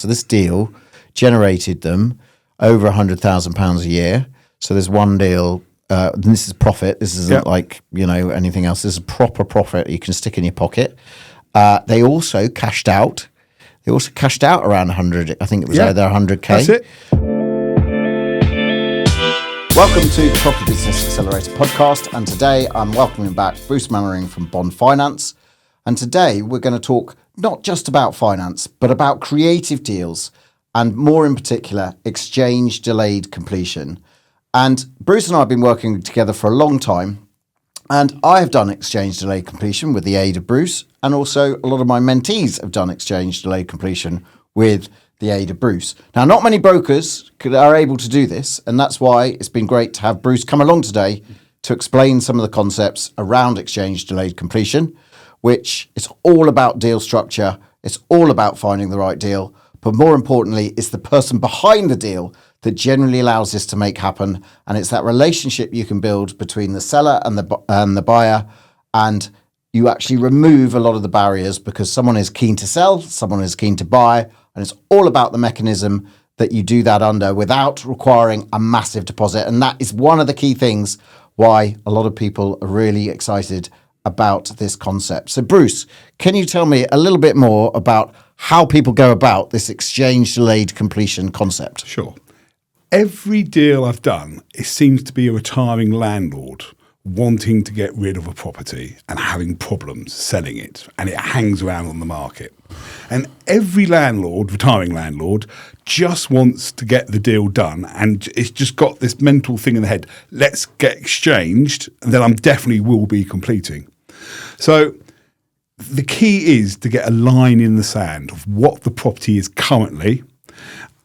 So this deal generated them over £100,000 a year. So there's one deal. This is profit. This isn't like, anything else. This is proper profit you can stick in your pocket. They also cashed out. They also cashed out around 100. I think it was either 100K. That's it. Welcome to the Property Business Accelerator podcast. And today I'm welcoming back Bruce Mannering from Bond Finance. And today we're going to talk not just about finance, but about creative deals and more in particular, exchange delayed completion. And Bruce and I have been working together for a long time. And I have done exchange delayed completion with the aid of Bruce. And also a lot of my mentees have done exchange delayed completion with the aid of Bruce. Now, not many brokers are able to do this. And that's why it's been great to have Bruce come along today to explain some of the concepts around exchange delayed completion, which is all about deal structure. It's all about finding the right deal. But more importantly, it's the person behind the deal that generally allows this to make happen. And it's that relationship you can build between the seller and the buyer. And you actually remove a lot of the barriers because someone is keen to sell, someone is keen to buy. And it's all about the mechanism that you do that under without requiring a massive deposit. And that is one of the key things why a lot of people are really excited about this concept. So Bruce, can you tell me a little bit more about how people go about this exchange delayed completion concept? Sure. Every deal I've done, it seems to be a retiring landlord wanting to get rid of a property and having problems selling it, and it hangs around on the market. And every landlord, retiring landlord, just wants to get the deal done, and it's just got this mental thing in the head, let's get exchanged, and then I definitely will be completing. So the key is to get a line in the sand of what the property is currently,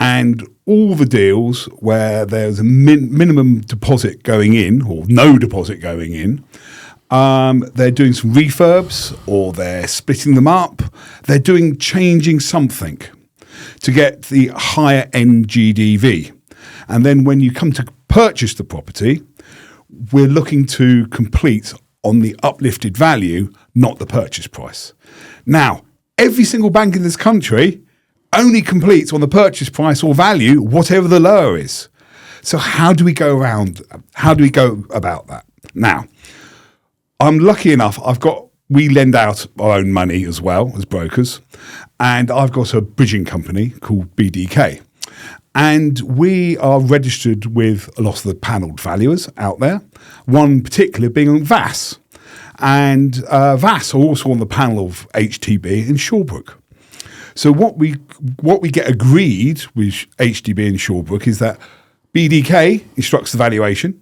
and all the deals where there's a minimum deposit going in or no deposit going in, they're doing some refurbs or they're splitting them up. They're changing something to get the higher end GDV. And then when you come to purchase the property, we're looking to complete on the uplifted value, not the purchase price. Now, every single bank in this country only completes on the purchase price or value, whatever the lower is. So how do we go about that? Now, I'm lucky enough, we lend out our own money as well as brokers, and I've got a bridging company called BDK. And we are registered with a lot of the panelled valuers out there, one particular being on VAS. And VAS are also on the panel of HTB and Shawbrook. So what we get agreed with HDB and Shawbrook is that BDK instructs the valuation.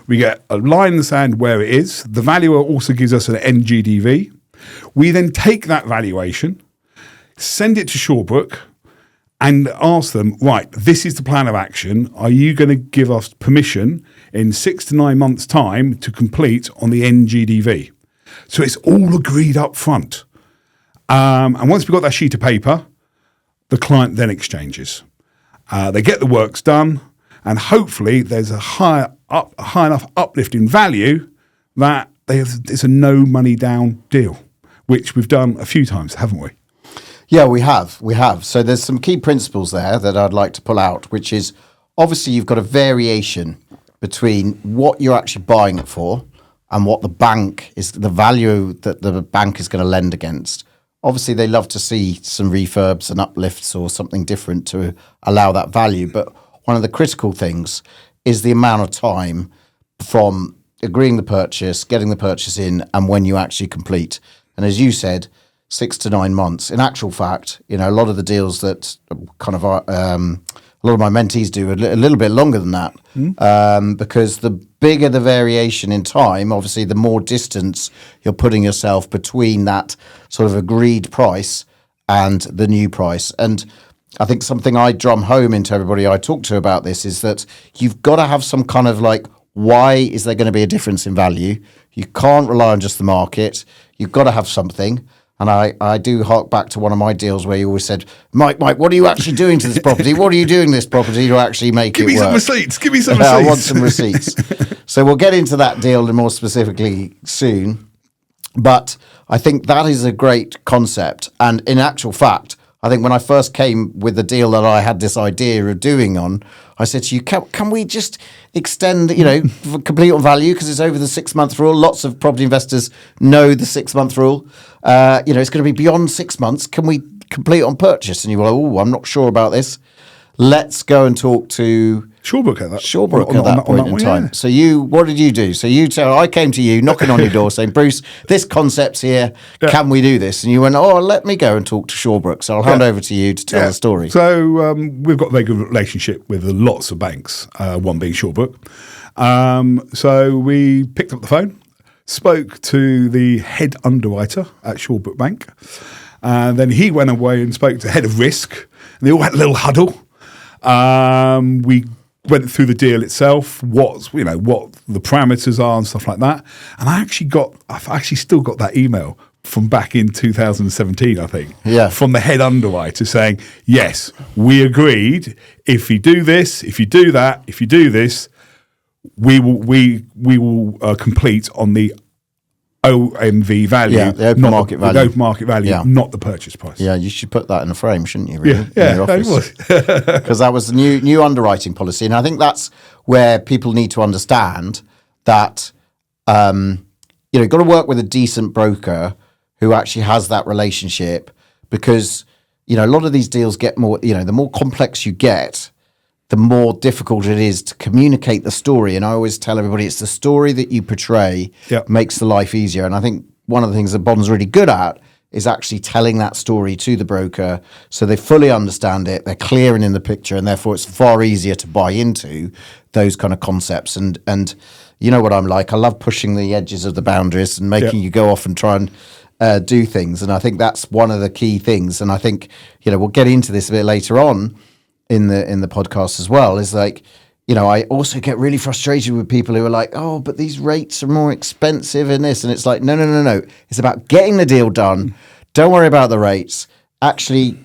We get a line in the sand where it is. The valuer also gives us an NGDV. We then take that valuation, send it to Shawbrook, and ask them, right, this is the plan of action. Are you going to give us permission in 6 to 9 months' time to complete on the NGDV? So it's all agreed up front. And once we've got that sheet of paper, the client then exchanges. They get the works done, and hopefully there's a high enough uplift in value that it's a no money down deal, which we've done a few times, haven't we? Yeah, we have. So there's some key principles there that I'd like to pull out, which is obviously you've got a variation between what you're actually buying it for and what the bank is, the value that the bank is going to lend against. Obviously, they love to see some refurbs and uplifts or something different to allow that value. But one of the critical things is the amount of time from agreeing the purchase, getting the purchase in, and when you actually complete. And as you said, 6 to 9 months. In actual fact, a lot of the deals that kind of are, a lot of my mentees do a little bit longer than that, because the bigger the variation in time, obviously, the more distance you're putting yourself between that sort of agreed price and the new price. And I think something I drum home into everybody I talk to about this is that you've got to have some kind of why is there going to be a difference in value? You can't rely on just the market. You've got to have something. And I do hark back to one of my deals where you always said, Mike, what are you actually doing to this property? What are you doing to this property to actually make it work? Give me some receipts. I want some receipts. So we'll get into that deal more specifically soon. But I think that is a great concept. And in actual fact, I think when I first came with the deal that I had this idea of doing on, I said to you, can we just extend, for complete on value, because it's over the 6-month rule. Lots of property investors know the 6-month rule. It's going to be beyond 6 months. Can we complete on purchase? And you were like, oh, I'm not sure about this. Let's go and talk to Shawbrook at that point in time. Yeah. So what did you do? So I came to you knocking on your door saying, Bruce, this concept's here. Yeah. Can we do this? And you went, let me go and talk to Shawbrook. So I'll hand over to you to tell the story. So we've got a very good relationship with lots of banks, one being Shawbrook. So we picked up the phone, spoke to the head underwriter at Shawbrook Bank. Then he went away and spoke to head of risk. And they all had a little huddle. We went through the deal itself, what the parameters are and stuff like that. And I've actually still got that email from back in 2017, I think, from the head underwriter saying, yes, we agreed. If you do this, if you do that, if you do this, we will complete on the OMV value, the open market value. The open market value, not the purchase price. Yeah, you should put that in a frame, shouldn't you? Really? Yeah, in your office? Because that was the new underwriting policy, and I think that's where people need to understand that you've got to work with a decent broker who actually has that relationship, because a lot of these deals get more. The more complex you get, the more difficult it is to communicate the story. And I always tell everybody it's the story that you portray makes the life easier. And I think one of the things that Bond's really good at is actually telling that story to the broker so they fully understand it, they're clear and in the picture, and therefore it's far easier to buy into those kind of concepts. And you know what I'm like, I love pushing the edges of the boundaries and making you go off and try and do things. And I think that's one of the key things. And I think, we'll get into this a bit later on in the podcast as well, is like, I also get really frustrated with people who are like, oh, but these rates are more expensive in this. And it's like, no. It's about getting the deal done. Don't worry about the rates. Actually,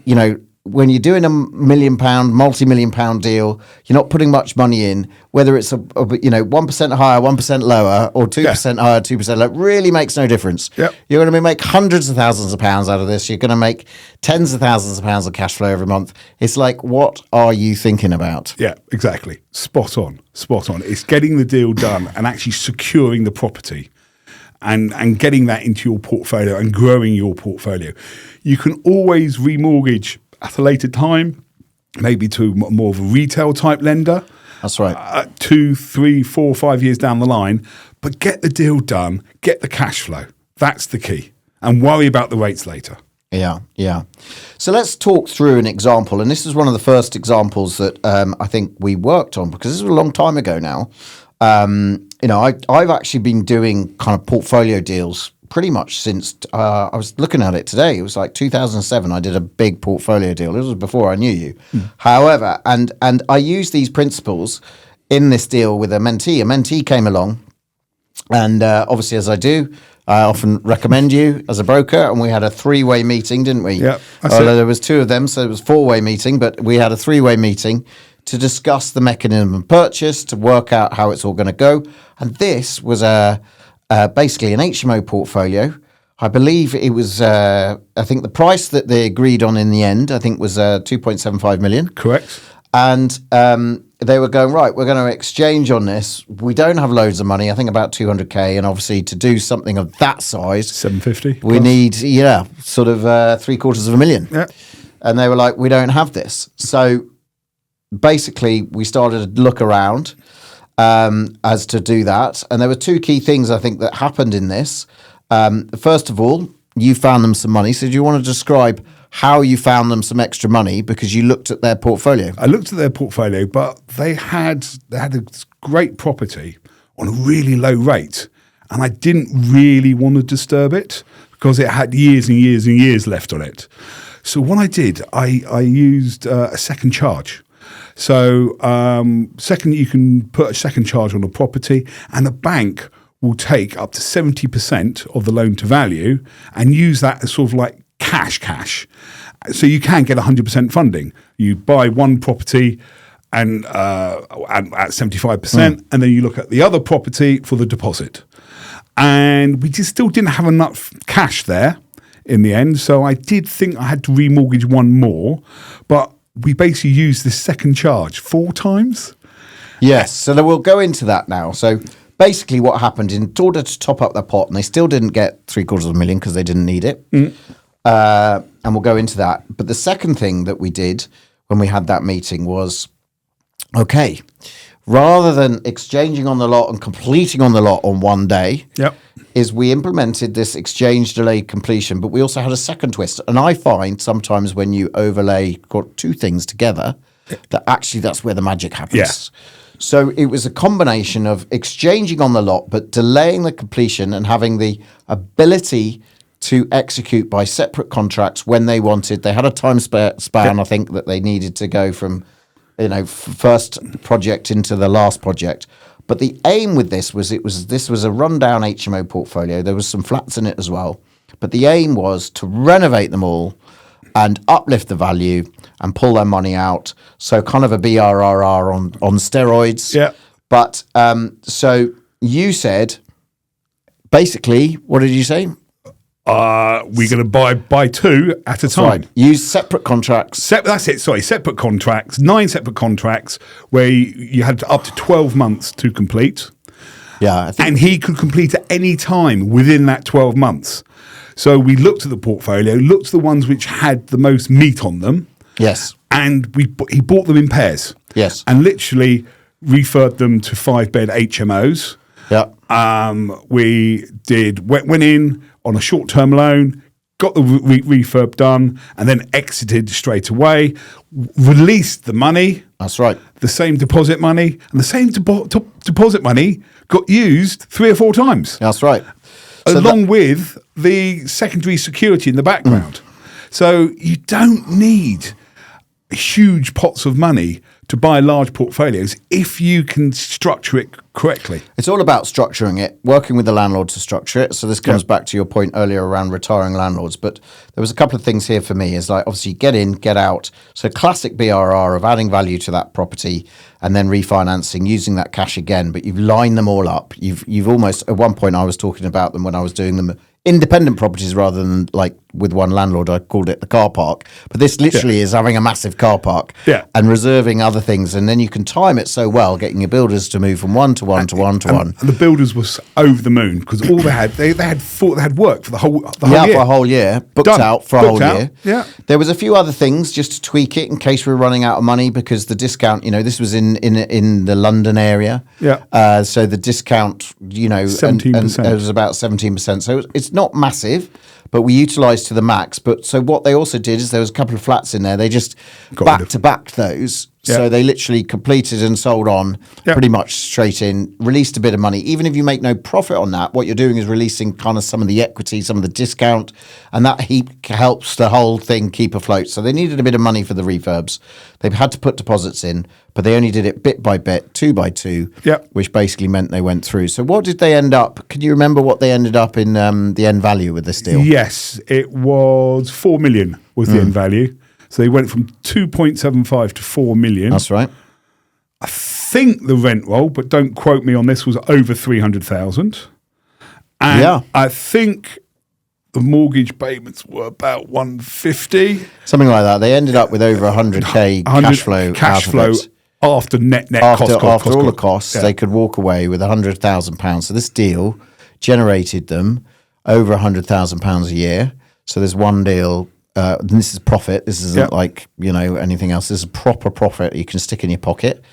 when you're doing a £1 million, multi-million pound deal, you're not putting much money in, whether it's 1% higher, 1% lower, or 2% higher, 2% lower, really makes no difference. Yep. You're going to make hundreds of thousands of pounds out of this. You're going to make tens of thousands of pounds of cash flow every month. It's like, what are you thinking about? Yeah, exactly. Spot on. It's getting the deal done and actually securing the property and getting that into your portfolio and growing your portfolio. You can always remortgage at a later time, maybe to more of a retail type lender. That's right. 2, 3, 4, 5 years down the line, but get the deal done, get the cash flow. That's the key. And worry about the rates later. Yeah. So let's talk through an example. And this is one of the first examples that I think we worked on, because this was a long time ago now. I've actually been doing kind of portfolio deals pretty much since I was looking at it today. It was like 2007. I did a big portfolio deal. This was before I knew you. However, and I used these principles in this deal with a mentee. A mentee came along, and obviously, as I do, I often recommend you as a broker. And we had a 3-way meeting, didn't we? Yeah. There was 2 of them, so it was 4-way meeting. But we had a 3-way meeting to discuss the mechanism of purchase, to work out how it's all going to go. And this was basically an HMO portfolio. I believe it was, I think the price that they agreed on in the end, I think was 2.75 million. Correct. And they were going, right, we're going to exchange on this. We don't have loads of money, I think about 200K. And obviously to do something of that size, 750. we need, sort of $750,000. Yeah. And they were like, we don't have this. So basically we started to look around as to do that. And there were 2 key things, I think, that happened in this. First of all, you found them some money. So do you want to describe how you found them some extra money, because you looked at their portfolio? I looked at their portfolio, but they had a great property on a really low rate. And I didn't really want to disturb it because it had years and years and years left on it. So what I did, I used a second charge. So you can put a second charge on a property, and the bank will take up to 70% of the loan to value and use that as sort of like cash. So you can get 100% funding. You buy one property and at 75%, and then you look at the other property for the deposit. And we just still didn't have enough cash there in the end. So I did think I had to remortgage one more, but we basically used this second charge 4 times. Yes, so we'll go into that now. So basically what happened, in order to top up their pot, and they still didn't get $750,000 because they didn't need it, and we'll go into that. But the second thing that we did when we had that meeting was, okay, rather than exchanging on the lot and completing on the lot on one day, is we implemented this exchange delay completion, but we also had a second twist. And I find sometimes when you overlay 2 things together, that actually that's where the magic happens. Yeah. So it was a combination of exchanging on the lot, but delaying the completion and having the ability to execute by separate contracts when they wanted. They had a time span, I think, that they needed to go from, first project into the last project. But the aim with this was this was a rundown HMO portfolio. There was some flats in it as well. But the aim was to renovate them all and uplift the value and pull their money out. So kind of a BRRR on steroids. Yeah. But so you said, basically, what did you say? We're going to buy 2 at a time. Right. Use separate contracts. That's it. Sorry, separate contracts. 9 separate contracts where you had up to 12 months to complete. Yeah, and he could complete at any time within that 12 months. So we looked at the portfolio, looked at the ones which had the most meat on them. Yes. And he bought them in pairs. Yes. And literally referred them to 5-bed HMOs. Yeah. We went in on a short-term loan, got the refurb done, and then exited straight away, released the money. That's right. The same deposit money, and the same deposit money got used 3 or 4 times. That's right. Along with the secondary security in the background. So you don't need huge pots of money to buy large portfolios if you can structure it correctly. It's all about structuring it, working with the landlord to structure it. So this comes back to your point earlier around retiring landlords. But there was a couple of things here for me is like, obviously get in, get out. So classic BRRR of adding value to that property and then refinancing, using that cash again. But you've lined them all up. You've almost, at one point I was talking about them when I was doing them independent properties rather than like with one landlord. I called it the car park. But this literally is having a massive car park and reserving other things. And then you can time it so well, getting your builders to move from one to one to one to one. And the builders was over the moon because all they had work for the whole year. For a whole year. Booked out for a whole year. Yeah. There was a few other things just to tweak it in case we were running out of money because the discount, this was in the London area. Yeah. So the discount, 17%. and it was about 17%. So it's not massive, but we utilised to the max. But so what they also did is there was a couple of flats in there. They just back-to-back those. Yeah. So they literally completed and sold on pretty much straight in, released a bit of money. Even if you make no profit on that, what you're doing is releasing kind of some of the equity, some of the discount, and that helps the whole thing keep afloat. So they needed a bit of money for the refurbs. They've had to put deposits in, but they only did it bit by bit, 2 by 2, which basically meant they went through. So what did they end up? Can you remember what they ended up in the end value with this deal? Yes, it was 4 million was the end value. So they went from 2.75 to 4 million. That's right. I think the rent roll, but don't quote me on this, was over 300,000. And I think the mortgage payments were about 150. Something like that. They ended up with over 100k cash flow. After net after all the costs, they could walk away with £100,000. So this deal generated them over £100,000 a year. So there's one deal. This is profit. This isn't like anything else. This is proper profit you can stick in your pocket.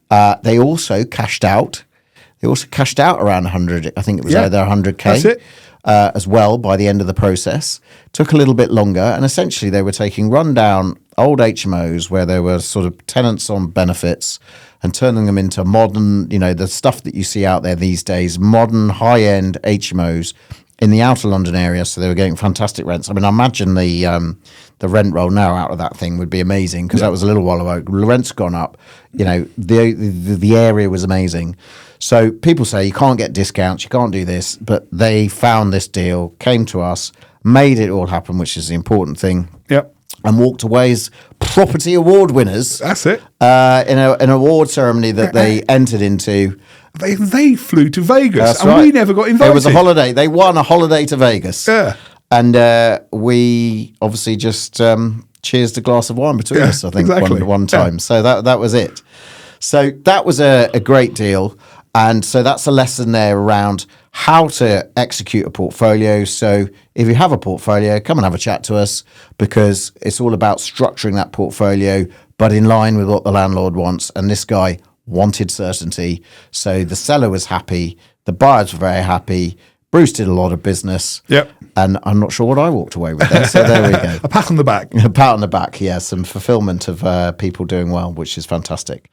They also cashed out. Around 100. I think it was either 100k. That's it. As well by the end of the process. Took a little bit longer, and essentially they were taking rundown old HMOs where there were sort of tenants on benefits and turning them into modern, the stuff that you see out there these days, modern high-end HMOs in the outer London area. So they were getting fantastic rents. I mean, I imagine the rent roll now out of that thing would be amazing because that was a little while ago. The rent's gone up. The area was amazing. So people say you can't get discounts, you can't do this, but they found this deal, came to us, made it all happen, which is the important thing. Yep. And walked away as property award winners. That's it. In an award ceremony that they entered into. They flew to Vegas. That's and right. we never got invited. It was a holiday. They won a holiday to Vegas. Yeah. And we obviously just cheersed a glass of wine between us, I think, exactly. one time. So that was it. So that was a great deal. And so that's a lesson there around how to execute a portfolio. So if you have a portfolio, come and have a chat to us, because it's all about structuring that portfolio, but in line with what the landlord wants. And this guy wanted certainty. So the seller was happy. The buyers were very happy. Bruce did a lot of business. Yep. And I'm not sure what I walked away with there. So there we go. A pat on the back. A pat on the back. Yeah. Some fulfillment of people doing well, which is fantastic.